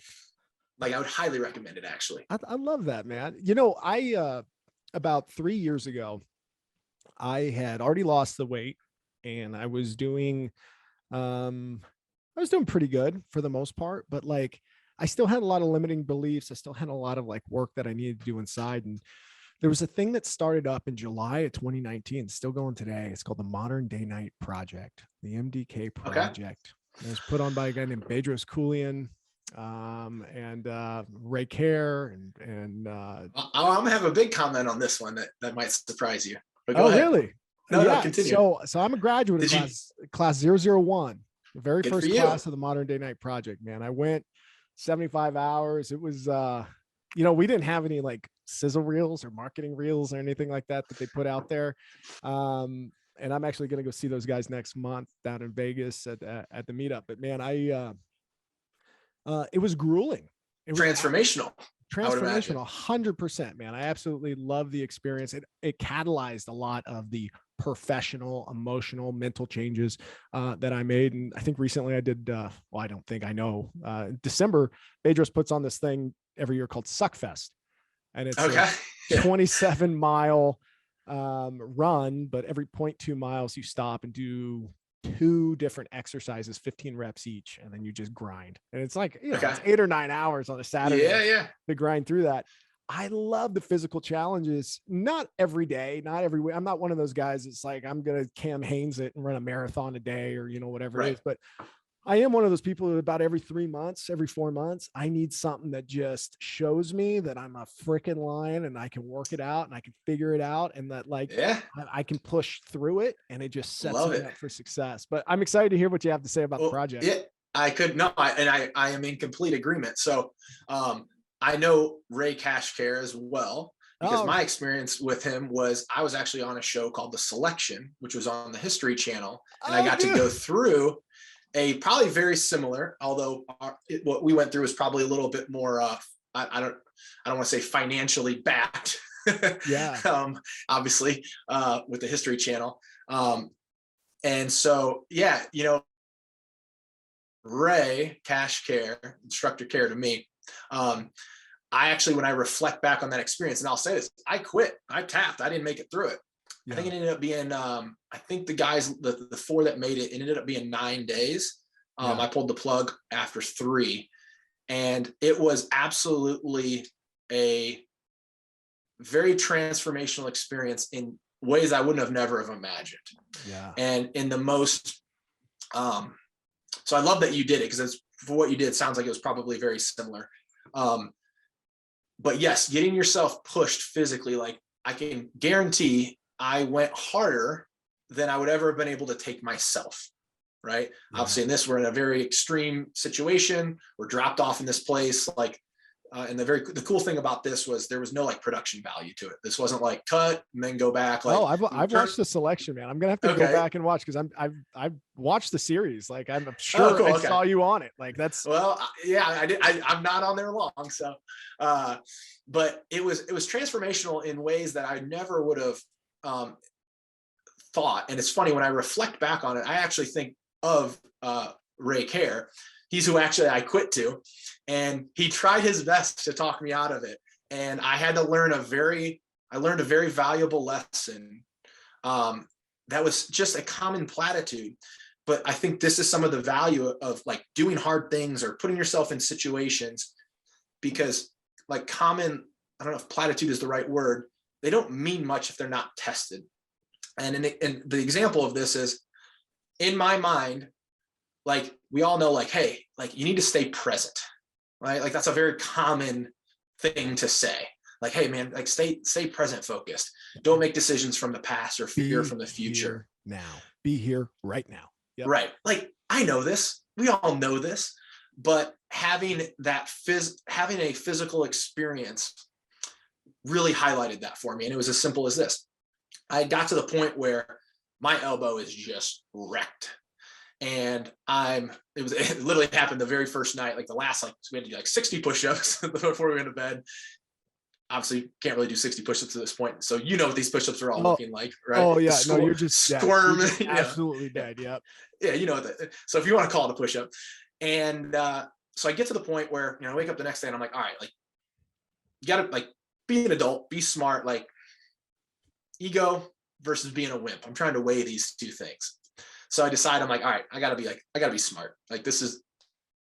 Like I would highly recommend it, actually. I love that, man. I about 3 years ago, I had already lost the weight, and I was doing pretty good for the most part, but like I still had a lot of limiting beliefs. I still had a lot of like work that I needed to do inside. And there was a thing that started up in July of 2019, still going today. It's called the Modern Day Night Project, the MDK Project. Okay. It was put on by a guy named Bedros Keuilian, and Ray Care, and I'm gonna have a big comment on this one that might surprise you. Oh, ahead. Really? No, continue. So I'm a graduate of class 001, the very first class of the Modern Day Night Project, man. I went 75 hours. It was, we didn't have any like sizzle reels or marketing reels or anything like that they put out there. And I'm actually going to go see those guys next month down in Vegas at the meetup. But man, it was grueling. It was transformational. 100%, man. I absolutely love the experience. It catalyzed a lot of the professional, emotional, mental changes that I made. And I think recently I did, December, Bedros puts on this thing every year called Suckfest. And it's a 27-mile run, but every 0.2 miles you stop and do 2 different exercises, 15 reps each, and then you just grind. And it's like, it's 8 or 9 hours on a Saturday to grind through that. I love the physical challenges, not every day, not every week. I'm not one of those guys that's like, I'm going to Cam Hanes it and run a marathon a day or, whatever it is. But I am one of those people that about every 3 months, every 4 months, I need something that just shows me that I'm a freaking lion and I can work it out and I can figure it out, and that I can push through it, and it just sets me up for success. But I'm excited to hear what you have to say about the project. Yeah, I am in complete agreement. So I know Ray Cashcare as well, because my experience with him was I was actually on a show called The Selection, which was on the History Channel, and I got to go through a probably very similar, although what we went through is probably a little bit more, I don't want to say financially backed. Obviously, with the History Channel. And so, Ray Cashcare, instructor care to me. I actually, when I reflect back on that experience, and I'll say this, I quit, I tapped, I didn't make it through it. I think it ended up being, I think the guys, the 4 that made it ended up being 9 days. I pulled the plug after 3, and it was absolutely a very transformational experience in ways I wouldn't have never have imagined. Yeah. And in the most, so I love that you did it, because for what you did, it sounds like it was probably very similar. But yes, getting yourself pushed physically, like I can guarantee I went harder than I would ever have been able to take myself. Right. Yeah. Obviously in this, we're in a very extreme situation. We're dropped off in this place. Like, and the cool thing about this was there was no like production value to it. This wasn't like cut and then go back. Like, I've watched The Selection, man. I'm going to have to go back and watch, because I've watched the series. Like, I'm sure I saw you on it. Like that's, I did. I'm not on there long. So, but it was transformational in ways that I never would have, thought. And it's funny, when I reflect back on it, I actually think of Ray Care. He's who actually I quit to, and he tried his best to talk me out of it. And I had to learn I learned a very valuable lesson. That was just a common platitude. But I think this is some of the value of like doing hard things or putting yourself in situations, because like I don't know if platitude is the right word. They don't mean much if they're not tested. And the example of this is, in my mind, like we all know, like, hey, like you need to stay present, right? Like that's a very common thing to say. Like, hey man, like stay present focused. Don't make decisions from the past or fear from the future. Now, be here right now. Yep. Right. Like I know this, we all know this, but having a physical experience really highlighted that for me. And it was as simple as this. I got to the point where my elbow is just wrecked. And it literally happened the very first night, like the last, like we had to do like 60 push-ups before we went to bed. Obviously can't really do 60 push-ups at this point. So you know what these push-ups are all looking like, right? Oh yeah. No, you're just squirm. You're just absolutely dead. Yep. Yeah. You know that. So if you want to call it a push-up. And so I get to the point where, I wake up the next day and I'm like, all right, like you gotta like be an adult, be smart, like ego versus being a wimp. I'm trying to weigh these two things. So I decide, I'm like, all right, I gotta be smart. Like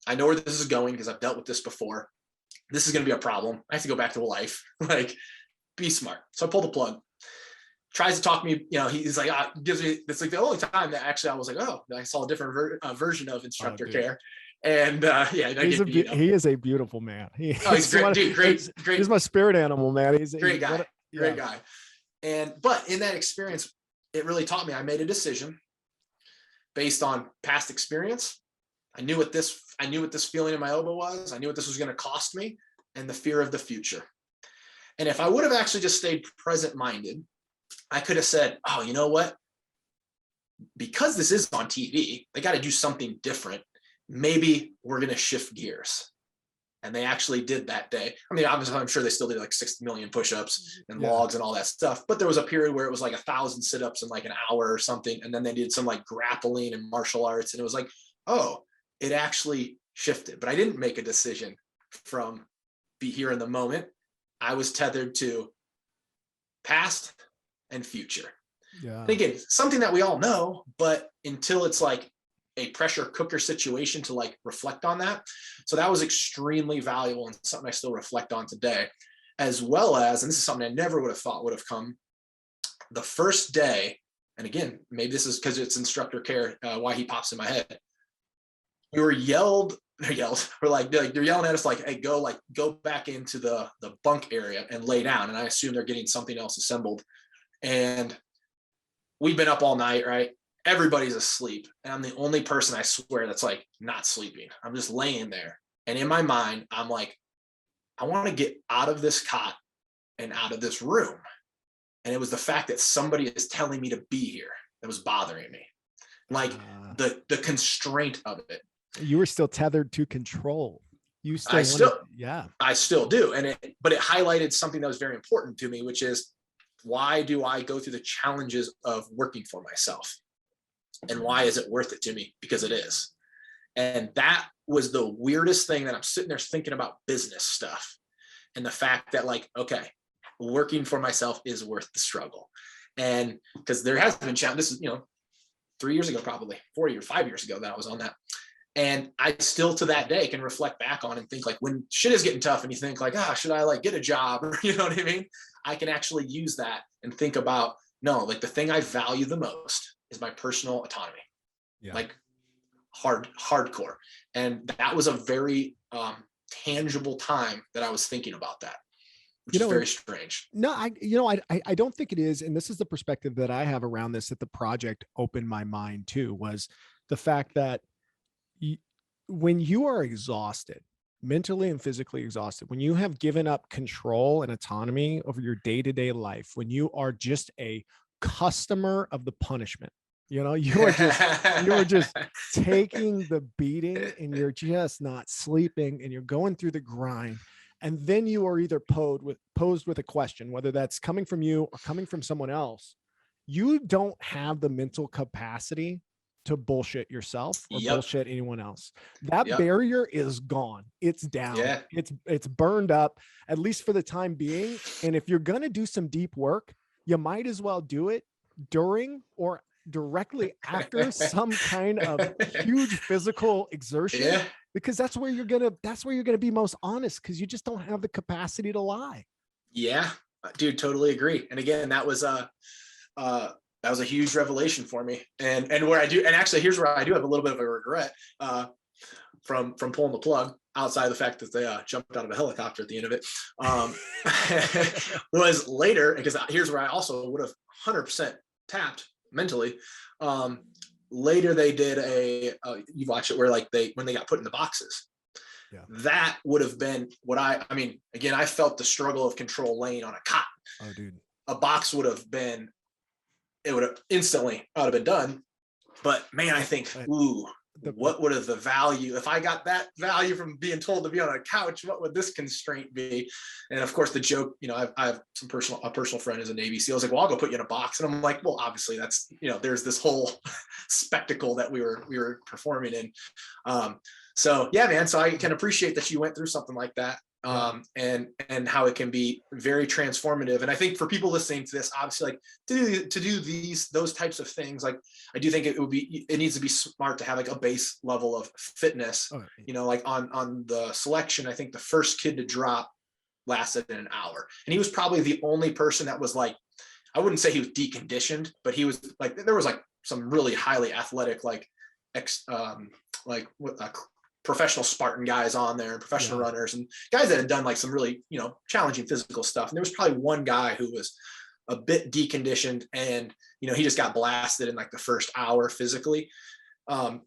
I know where this is going because I've dealt with this before. This is going to be a problem. I have to go back to life, like be smart. So I pull the plug, tries to talk me, he's like, gives me, it's like the only time that actually I was like, oh, I saw a different version of instructor care. And he is a beautiful man. He's great, dude, great. He's my spirit animal, man. He's great guy. Great guy. But in that experience, it really taught me. I made a decision based on past experience. I knew what this feeling in my elbow was. I knew what this was going to cost me, and the fear of the future. And if I would have actually just stayed present-minded, I could have said, oh, you know what? Because this is on TV, they got to do something different. Maybe we're going to shift gears. And they actually did that day. I mean, obviously, I'm sure they still did like 6 million push-ups and logs and all that stuff. But there was a period where it was like 1,000 sit-ups in like an hour or something. And then they did some like grappling and martial arts. And it was like, oh, it actually shifted. But I didn't make a decision from be here in the moment. I was tethered to past and future. Yeah. And again, something that we all know, but until it's like a pressure cooker situation to like reflect on that. So that was extremely valuable and something I still reflect on today, as well as, and this is something I never would have thought would have come the first day. And again, maybe this is because it's instructor care, why he pops in my head. We were we're like they're yelling at us like, hey, go back into the bunk area and lay down. And I assume they're getting something else assembled. And we've been up all night, right? Everybody's asleep. And I'm the only person, I swear, that's like not sleeping. I'm just laying there. And in my mind, I'm like, I want to get out of this cot and out of this room. And it was the fact that somebody is telling me to be here that was bothering me. Like the constraint of it. You were still tethered to control. I still do. But it highlighted something that was very important to me, which is, why do I go through the challenges of working for myself? And why is it worth it to me? Because it is. And that was the weirdest thing, that I'm sitting there thinking about business stuff. And the fact that like, okay, working for myself is worth the struggle. And because there has been challenge. This is, 3 years ago, probably 4 years, 5 years ago that I was on that. And I still to that day can reflect back on and think like, when shit is getting tough and you think like, should I like get a job? Or you know what I mean? I can actually use that and think about, no, like the thing I value the most is my personal autonomy. Yeah. Like hardcore. And that was a tangible time that I was thinking about that, which is very strange. No, I don't think it is. And this is the perspective that I have around this, that the project opened my mind to, was the fact that when you are exhausted, mentally and physically exhausted, when you have given up control and autonomy over your day-to-day life, when you are just a customer of the punishment, you are just taking the beating, and you're just not sleeping, and you're going through the grind. And then you are either posed with a question, whether that's coming from you or coming from someone else. You don't have the mental capacity to bullshit yourself or bullshit anyone else. That barrier is gone. It's down. Yeah. It's burned up, at least for the time being. And if you're going to do some deep work, you might as well do it during or directly after some kind of huge physical exertion, because that's where you're going to be most honest, because you just don't have the capacity to lie. Yeah, dude, totally agree. And again, that was that was a huge revelation for me. And actually here's where I do have a little bit of a regret from pulling the plug, outside of the fact that they jumped out of a helicopter at the end of it, was later, because here's where I also would have 100% tapped mentally. Later they did you watch it where like when they got put in the boxes. Yeah. That would have been what I mean, again, I felt the struggle of control laying on a cot. Oh, dude. A box would have been, it would have instantly out of been done. But man, I think, what would have the value, if I got that value from being told to be on a couch, what would this constraint be? And of course the joke, I have a personal friend who's a Navy SEAL. I was like, well, I'll go put you in a box. And I'm like, well, obviously that's, there's this whole spectacle that we were performing in. So yeah, man. So I can appreciate that you went through something like that. And how it can be very transformative. And I think for people listening to this, obviously, like to do those types of things, like I do think it needs to be smart to have like a base level of fitness. Like on the selection, I think the first kid to drop lasted an hour, and he was probably the only person that was like, I wouldn't say he was deconditioned, but he was like, there was like some really highly athletic, professional Spartan guys on there, and professional runners and guys that had done like some really, challenging physical stuff. And there was probably one guy who was a bit deconditioned, and, he just got blasted in like the first hour physically. So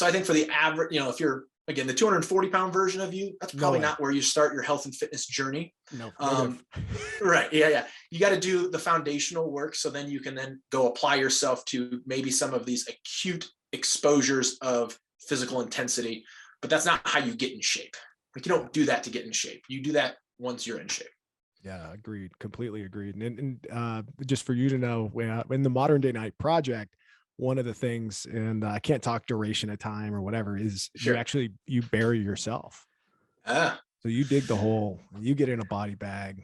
I think for the average, if you're, again, the 240-pound version of you, that's probably not where you start your health and fitness journey. No. Right. Yeah. You got to do the foundational work. So then you can then go apply yourself to maybe some of these acute exposures of physical intensity, but that's not how you get in shape. Like, you don't do that to get in shape. You do that once you're in shape. Yeah, agreed. Completely agreed. And just for you to know, in the Modern Day Night Project, one of the things, and I can't talk duration of time or whatever, is you bury yourself. So you dig the hole, you get in a body bag,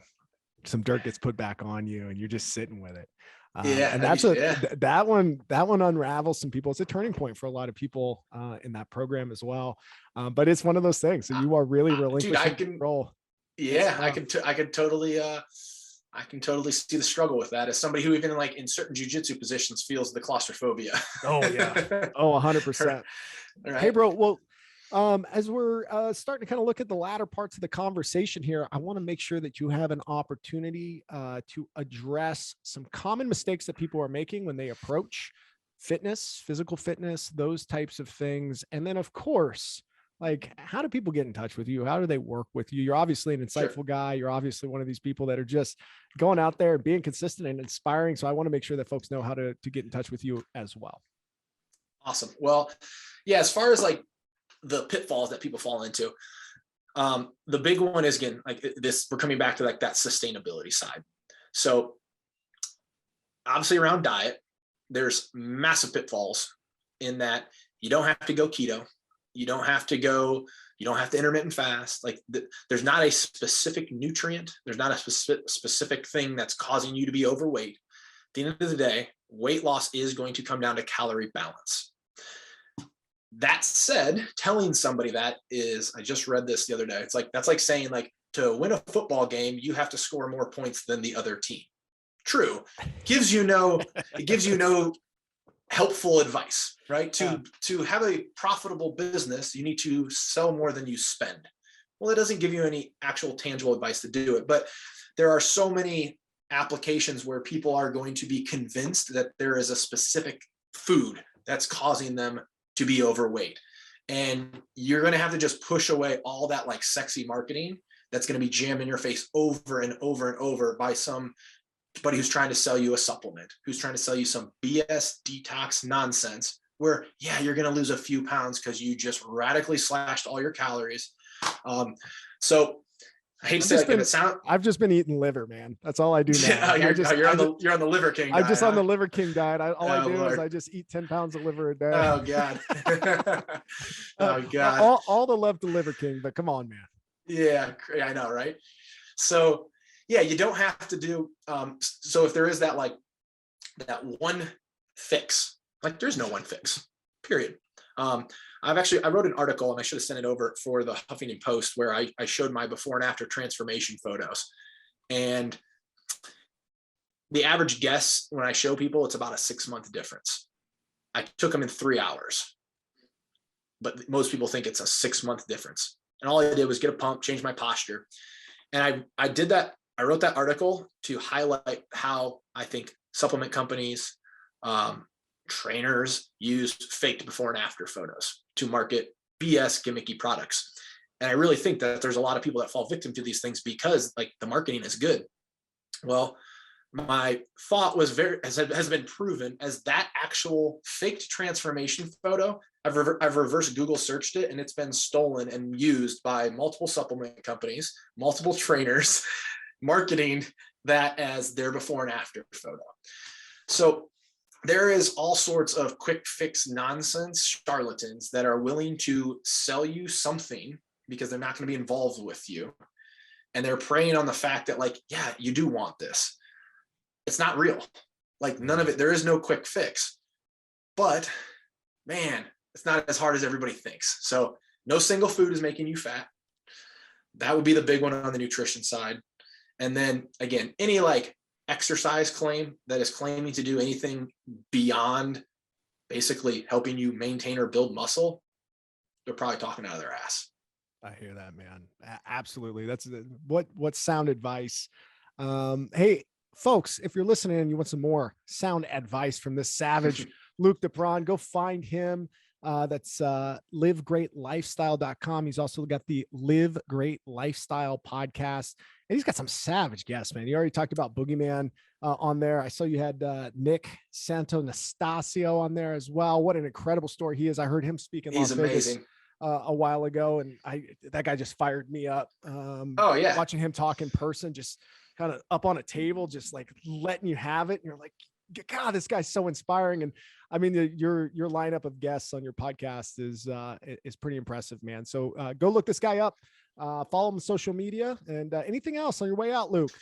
some dirt gets put back on you, and you're just sitting with it. And that's that one unravels some people. It's a turning point for a lot of people in that program as well. But it's one of those things. So you are really relinquishing control. Yeah, I can totally see the struggle with that as somebody who even like in certain jujitsu positions feels the claustrophobia. Oh yeah. 100%. Right. Hey bro, well, as we're starting to kind of look at the latter parts of the conversation here, I want to make sure that you have an opportunity to address some common mistakes that people are making when they approach fitness, physical fitness, those types of things. And then of course, like, how do people get in touch with you? How do they work with you? You're obviously an insightful guy. You're obviously one of these people that are just going out there and being consistent and inspiring. So I want to make sure that folks know how to get in touch with you as well. Awesome. Well, yeah, as far as like the pitfalls that people fall into, the big one is, again, like this, we're coming back to like that sustainability side. So obviously around diet, there's massive pitfalls in that you don't have to go keto. You don't have to intermittent fast. Like there's not a specific nutrient. There's not a specific thing that's causing you to be overweight. At the end of the day, weight loss is going to come down to calorie balance. That said, telling somebody that is, I just read this the other day. That's like saying like to win a football game, you have to score more points than the other team. True. It gives you no helpful advice, right? To have a profitable business, you need to sell more than you spend. Well, it doesn't give you any actual tangible advice to do it, but there are so many applications where people are going to be convinced that there is a specific food that's causing them to be overweight. And you're going to have to just push away all that like sexy marketing that's going to be jammed in your face over and over and over by somebody who's trying to sell you a supplement, who's trying to sell you some BS detox nonsense where, yeah, you're going to lose a few pounds because you just radically slashed all your calories. So I hate to say like I've just been eating liver, man. That's all I do now. You're on the Liver King diet. I'm just on the Liver King diet. All I do is I just eat 10 pounds of liver a day. Oh God. Oh God. All the love to Liver King, but come on, man. Yeah, I know, right? So yeah, you don't have to do, so if there is that like that one fix, like there's no one fix, period. I wrote an article and I should have sent it over for the Huffington Post where I showed my before and after transformation photos. And the average guess when I show people, it's about a 6-month difference. I took them in 3 hours, but most people think it's a 6-month difference. And all I did was get a pump, change my posture. And I did that. I wrote that article to highlight how I think supplement companies, trainers use faked before and after photos to market BS gimmicky products. And I really think that there's a lot of people that fall victim to these things because like the marketing is good. Well, my thought was has been proven as that actual faked transformation photo. I've reverse Google searched it, and it's been stolen and used by multiple supplement companies, multiple trainers, marketing that as their before and after photo. So there is all sorts of quick fix nonsense charlatans that are willing to sell you something because they're not going to be involved with you. And they're preying on the fact that like, yeah, you do want this. It's not real. Like none of it, there is no quick fix, but man, it's not as hard as everybody thinks. So no single food is making you fat. That would be the big one on the nutrition side. And then again, any like exercise claim that is claiming to do anything beyond basically helping you maintain or build muscle, they're probably talking out of their ass. I hear that, man. Absolutely. That's what sound advice. Hey, folks, if you're listening and you want some more sound advice from this savage Luke Depron, go find him. That's livegreatlifestyle.com. He's also got the Live Great Lifestyle podcast, and he's got some savage guests, man. You already talked about Boogeyman on there. I saw you had Nick Santonastasio on there as well. What an incredible story he is. I heard him speak in Las Vegas a while ago, and that guy just fired me up. Oh yeah, watching him talk in person, just kind of up on a table, just like letting you have it, and you're like, God, this guy's so inspiring. And I mean, your lineup of guests on your podcast is pretty impressive, man. So go look this guy up, follow him on social media, and anything else on your way out, Luke?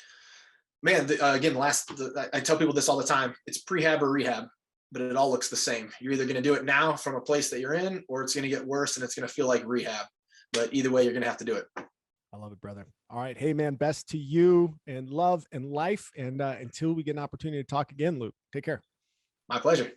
Man, again, I tell people this all the time. It's prehab or rehab, but it all looks the same. You're either going to do it now from a place that you're in, or it's going to get worse and it's going to feel like rehab. But either way, you're going to have to do it. I love it, brother. All right. Hey, man, best to you and love and life. And until we get an opportunity to talk again, Luke, take care. My pleasure.